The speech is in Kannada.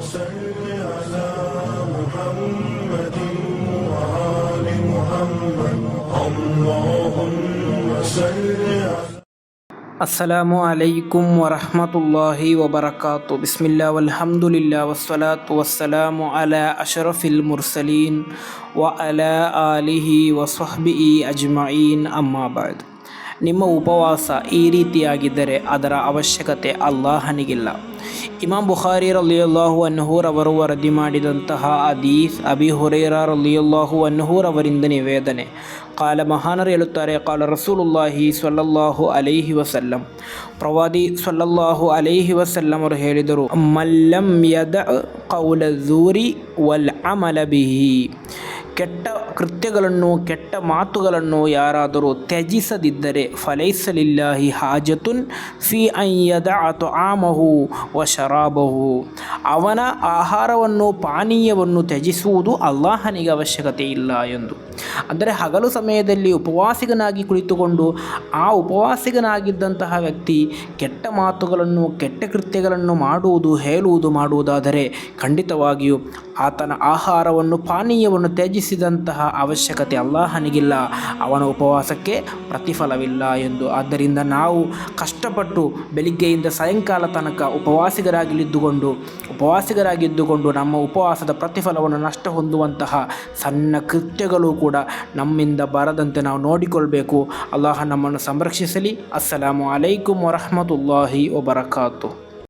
صل على محمد وآل محمد اللهم صل على ಅಸ್ಸಲಾಮು ಅಲೈಕುಂ ವರಹಮತುಲ್ಲಾಹಿ ವಬರಕಾತು. ಬಿಸ್ಮಿಲ್ಲಾ ವಲ್ಹಮ್ದುಲಿಲ್ಲಾ ವಸ್ಸಲಾತು ವಸ್ಸಲಾಮು ಅಲಾ ಅಶರಫಿಲ್ ಮುರ್ಸಲೀನ್ ವ ಅಲಾ ಆಲಿಹಿ ವಸ್ವಹ್ಬಿಹಿ ಅಜ್ಮഈನ್ ಅಮ್ಮಾ ಬಾದ್. ನಿಮ್ಮ ಉಪವಾಸ ಈ ರೀತಿಯಾಗಿದ್ದರೆ ಅದರ ಅವಶ್ಯಕತೆ ಅಲ್ಲಾಹನಿಗಿಲ್ಲ. ಇಮಾಮ್ ಬುಖಾರಿ ರಲಿಯಲ್ಲಾಹು ಅನ್ಹುರವರು ವರದಿ ಮಾಡಿದಂತಹ ಹದೀಸ್, ಅಬಿ ಹುರೈರಾ ರಲಿಯಲ್ಲಾಹು ಅನ್ಹುರವರಿಂದ ನಿವೇದನೆ. ಕಾಲ ಮಹಾನರು ಹೇಳುತ್ತಾರೆ, ಕಾಲ ರಸೂಲುಲ್ಲಾಹಿ ಸ್ವಲ್ಲಲ್ಲಾಹು ಅಲೈಹಿ ವಸಲ್ಲಂ, ಪ್ರವಾದಿ ಸ್ವಲ್ಲಲ್ಲಾಹು ಅಲೈಹಿ ವಸಲ್ಲಂ ಅವರು ಹೇಳಿದರು, ಮಲ್ಲಂ ಯದ ಕೌಲ ಝೂರಿ ವಲ್ ಅಮಲ ಬಿಹಿ, ಕೆಟ್ಟ ಕೃತ್ಯಗಳನ್ನು ಕೆಟ್ಟ ಮಾತುಗಳನ್ನು ಯಾರಾದರೂ ತ್ಯಜಿಸದಿದ್ದರೆ, ಫಲೈಸಲಿಲ್ಲಾಹಿ ಹಾಜತುನ್ ಫಿ ಅನ್ ಯದಅ ತುಆಮಹು ವ ಶರಾಬಹು, ಅವನ ಆಹಾರವನ್ನು ಪಾನೀಯವನ್ನು ತ್ಯಜಿಸುವುದು ಅಲ್ಲಾಹನಿಗೆ ಅವಶ್ಯಕತೆ ಇಲ್ಲ ಎಂದು. ಅಂದರೆ ಹಗಲು ಸಮಯದಲ್ಲಿ ಉಪವಾಸಿಗನಾಗಿ ಕುಳಿತುಕೊಂಡು ಆ ಉಪವಾಸಿಗನಾಗಿದ್ದಂತಹ ವ್ಯಕ್ತಿ ಕೆಟ್ಟ ಮಾತುಗಳನ್ನು ಕೆಟ್ಟ ಕೃತ್ಯಗಳನ್ನು ಮಾಡುವುದಾದರೆ ಖಂಡಿತವಾಗಿಯೂ ಆತನ ಆಹಾರವನ್ನು ಪಾನೀಯವನ್ನು ತ್ಯಜಿಸಿದಂತಹ ಅವಶ್ಯಕತೆ ಅಲ್ಲಾಹನಿಗಿಲ್ಲ, ಅವನ ಉಪವಾಸಕ್ಕೆ ಪ್ರತಿಫಲವಿಲ್ಲ ಎಂದು. ಆದ್ದರಿಂದ ನಾವು ಕಷ್ಟಪಟ್ಟು ಬೆಳಿಗ್ಗೆಯಿಂದ ಸಾಯಂಕಾಲ ತನಕ ಉಪವಾಸಿಗರಾಗಿದ್ದುಕೊಂಡು ನಮ್ಮ ಉಪವಾಸದ ಪ್ರತಿಫಲವನ್ನು ನಷ್ಟ ಹೊಂದುವಂತಹ ಸಣ್ಣ ಕೃತ್ಯಗಳು ಕೂಡ ನಮ್ಮಿಂದ ಬರದಂತೆ ನಾವು ನೋಡಿಕೊಳ್ಬೇಕು. ಅಲ್ಲಾಹ ನಮ್ಮನ್ನು ಸಂರಕ್ಷಿಸಲಿ. ಅಸ್ಸಲಾಮು ಅಲೈಕುಂ ವರಹಮತುಲ್ಲಾಹಿ ವಬರಕಾತು.